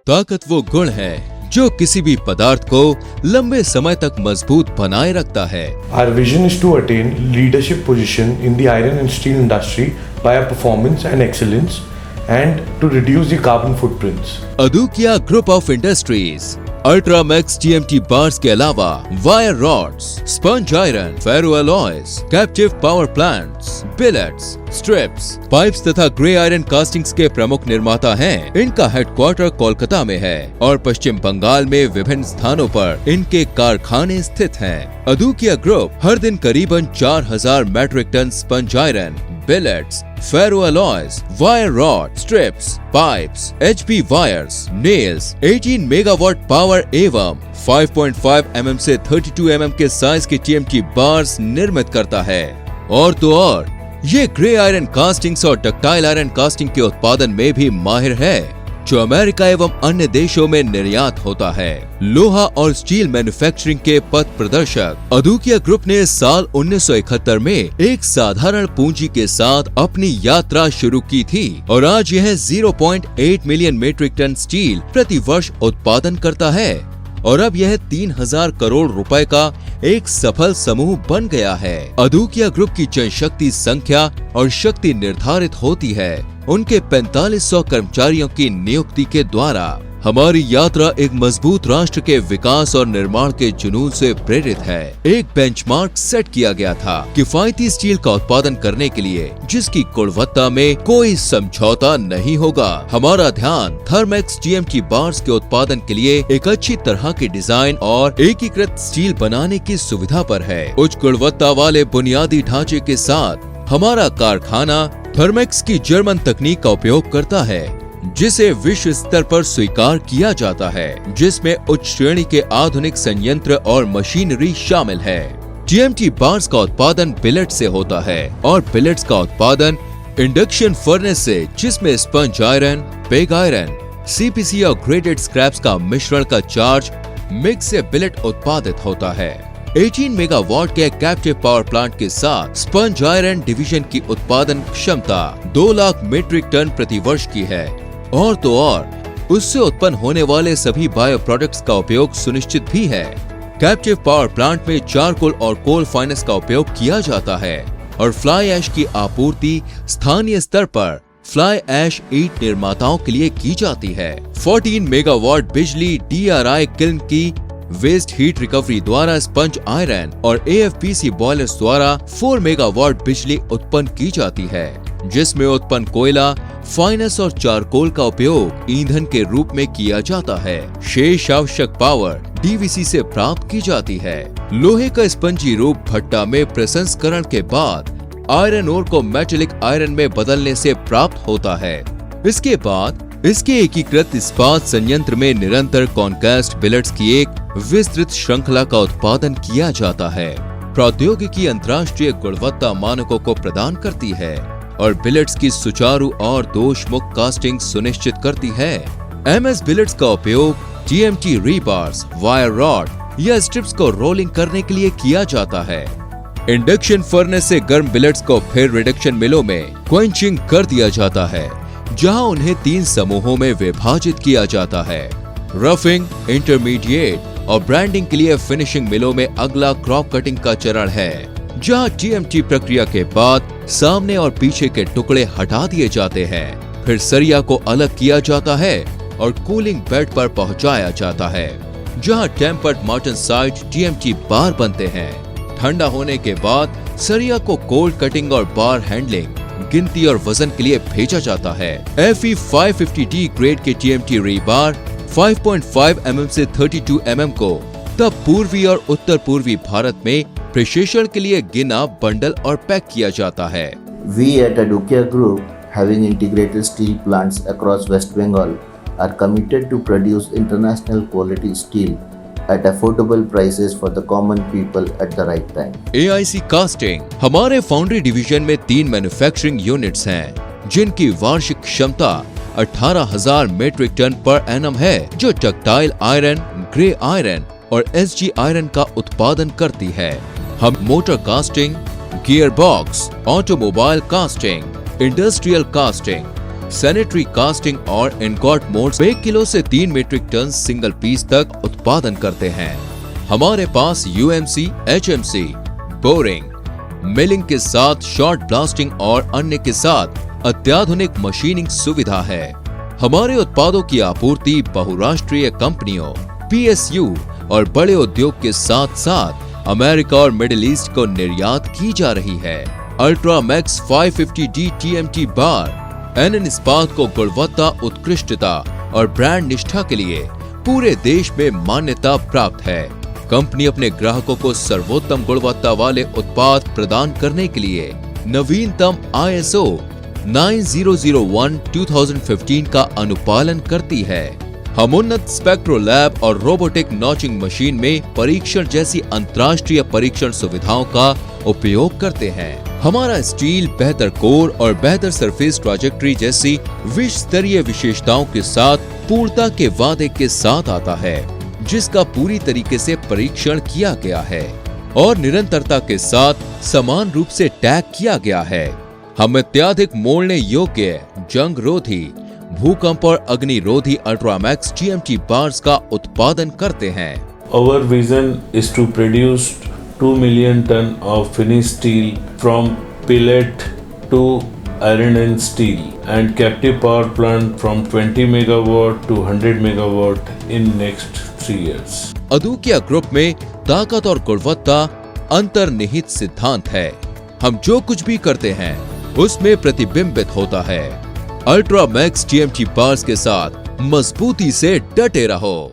ताकत वो गुण है जो किसी भी पदार्थ को लंबे समय तक मजबूत बनाए रखता है। Our vision is to attain leadership position in the iron and steel industry by our performance and excellence and to reduce the carbon footprints. Adukia group of industries Ultramax TMT bars के अलावा wire rods, sponge iron, ferro alloys, captive power plants, billets, strips, pipes तथा grey iron castings के प्रमुख निर्माता हैं। इनका headquarter Kolkata में है और पश्चिम बंगाल में विभिन्न स्थानों पर इनके कारखाने स्थित हैं। अदुकिया ग्रुप हर दिन करीबन 4000 metric ton sponge iron, billets, ferro alloys, wire rod, strips, pipes, HP wires, nails, 18 megawatt power एवं 5.5 mm से 32 mm के साइज के TMT बार्स निर्मित करता है। और तो और ये ग्रे आयरन कास्टिंग्स और डक्टाइल आयरन कास्टिंग के उत्पादन में भी माहिर है, जो अमेरिका एवं अन्य देशों में निर्यात होता है। लोहा और स्टील मैन्युफैक्चरिंग के पथ प्रदर्शक अदुकिया ग्रुप ने साल 1971 में एक साधारण पूंजी के साथ अपनी यात्रा शुरू की थी और आज यह 0.8 मिलियन मीट्रिक टन स्टील प्रति वर्ष उत्पादन करता है और अब यह 3000 करोड़ रुपए का एक सफल समूह बन गया है। अदुकिया ग्रुप की जनशक्ति संख्या और शक्ति निर्धारित होती है उनके 4500 कर्मचारियों की नियुक्ति के द्वारा। हमारी यात्रा एक मजबूत राष्ट्र के विकास और निर्माण के जुनून से प्रेरित है। एक बेंचमार्क सेट किया गया था किफायती स्टील का उत्पादन करने के लिए, जिसकी गुणवत्ता में कोई समझौता नहीं होगा। हमारा ध्यान थर्मैक्स TMT बार्स के उत्पादन के लिए एक अच्छी तरह की डिजाइन और एकीकृत स्टील बनाने की सुविधा पर है। उच्च गुणवत्ता वाले बुनियादी ढांचे के साथ हमारा कारखाना थर्मैक्स की जर्मन तकनीक का उपयोग करता है, जिसे विश्व स्तर पर स्वीकार किया जाता है, जिसमें उच्च श्रेणी के आधुनिक संयंत्र और मशीनरी शामिल है। TMT बार्स का उत्पादन बिलेट से होता है और बिलेट्स का उत्पादन इंडक्शन फर्नेस से, जिसमें sponge iron, pig iron, CPC और ग्रेडेड स्क्रैप्स का मिश्रण का चार्ज मिक्स से बिलेट उत्पादित होता है। 18 मेगावाट के कैप्टिव पावर प्लांट के साथ स्पंज आयरन डिवीजन की उत्पादन क्षमता 2 लाख मीट्रिक टन प्रति वर्ष की है और तो और उससे उत्पन्न होने वाले सभी बायो प्रोडक्ट्स का उपयोग सुनिश्चित भी है। कैप्टिव पावर प्लांट में चारकोल और कोल फाइनेंस का उपयोग किया जाता है और फ्लाई ऐश की आपूर्ति स्थानीय स्तर पर फ्लाई ऐश ईंट निर्माताओं के लिए की जाती है। 14 मेगावाट बिजली DRI किल्न की वेस्ट हीट रिकवरी द्वारा स्पंज आयरन और AFPC बॉयलर्स द्वारा 4 मेगावाट बिजली उत्पन्न की जाती है, जिसमें उत्पन्न कोयला, फाइनेंस और चारकोल का उपयोग ईंधन के रूप में किया जाता है। शेष आवश्यक पावर DVC से प्राप्त की जाती है। लोहे का स्पंजी रूप भट्टा में प्रसंस्करण के बाद आयरन ओर को मेटेलिक आयरन में बदलने से प्राप्त होता है। इसके बाद इसके एकीकृत इस्पात संयंत्र में निरंतर कॉनकास्ट बिलेट्स की एक विस्तृत श्रृंखला का उत्पादन किया जाता है। प्रौद्योगिकी अंतर्राष्ट्रीय गुणवत्ता मानकों को प्रदान करती है और बिलेट्स की सुचारू और दोष मुक्त कास्टिंग सुनिश्चित करती है। MS बिलेट्स का उपयोग TMT रीबार्स, वायर रॉड या स्ट्रिप्स को रोलिंग करने के लिए किया जाता है। इंडक्शन फर्नेस से गर्म बिलेट्स को फिर रिडक्शन मिलों में क्वेंचिंग कर दिया जाता है, जहां उन्हें 3 समूहों में विभाजित किया जाता है। रफिंग, इंटरमीडिएट और ब्रांडिंग के लिए फिनिशिंग मिलों में अगला क्रॉप कटिंग का चरण है, जहां TMT प्रक्रिया के बाद सामने और पीछे के टुकड़े हटा दिए जाते हैं। फिर सरिया को अलग किया जाता है और कूलिंग बेड पर पहुंचाया जाता है, जहां टेम्पर्ड मार्टेनसाइट TMT बार बनते हैं। ठंडा होने के बाद सरिया को कोल्ड कटिंग और बार हैंडलिंग, गिनती और वजन के लिए भेजा जाता है। FE 550D ग्रेड के TMT रीबार 5.5 mm से 32 mm को तब पूर्वी और उत्तर पूर्वी भारत में प्रशिक्षण के लिए गिना, बंडल और पैक किया जाता है। We at Adukia Group, having integrated steel plants across West Bengal, are committed to produce international quality steel at affordable prices for the common people at the right time. AIC casting हमारे foundry division में 3 manufacturing units हैं, जिनकी वार्षिक क्षमता 18,000 metric ton per annum है, जो ductile iron, grey iron और SG iron का उत्पादन करती है। हम motor casting, gear box, automobile casting, industrial casting, sanitary casting और इनगॉट मोल्ड्स 1 किलो से 3 मीट्रिक टन सिंगल पीस तक उत्पादन करते हैं। हमारे पास यूएमसी, एचएमसी, बोरिंग, मिलिंग के साथ शॉर्ट ब्लास्टिंग और अन्य के साथ अत्याधुनिक मशीनिंग सुविधा है। हमारे उत्पादों की आपूर्ति बहुराष्ट्रीय कंपनियों, पीएसयू और बड़े उद्योग के साथ साथ अमेरिका और मिडिल ईस्ट को निर्यात की जा रही है। अल्ट्रामैक्स 550D TMT बार एनएन इस्पात को गुणवत्ता, उत्कृष्टता और ब्रांड निष्ठा के लिए पूरे देश में मान्यता प्राप्त है। कंपनी अपने ग्राहकों को सर्वोत्तम गुणवत्ता वाले उत्पाद प्रदान करने के लिए नवीनतम ISO 9001:2015 का अनुपालन करती है। हम उन्नत स्पेक्ट्रो लैब और रोबोटिक नॉचिंग मशीन में परीक्षण जैसी अंतर्राष्ट्रीय परीक्षण सुविधाओं का उपयोग करते हैं। हमारा स्टील बेहतर कोर और बेहतर सरफेस ट्रैजेक्टरी जैसी विश्व स्तरीय विशेषताओं के साथ पूर्णता के वादे के साथ आता है, जिसका पूरी तरीके से परीक्षण किया गया है और निरंतरता के साथ समान रूप से टैग किया गया है। हम अत्याधिक मोड़ने योग्य, जंग रोधी, भूकंप और अग्निरोधी अल्ट्रामैक्स TMT बार्स का उत्पादन करते हैं। Our vision is to produce 2 million ton of finished steel from pellet to iron and steel and captive power plant from 20 megawatt to 100 megawatt in next 3 years. अदुकिया group में ताकत और गुणवत्ता अंतर्निहित सिद्धांत है। हम जो कुछ भी करते हैं उसमें प्रतिबिंबित होता है। अल्ट्रामैक्स TMT बार्स के साथ मजबूती से डटे रहो।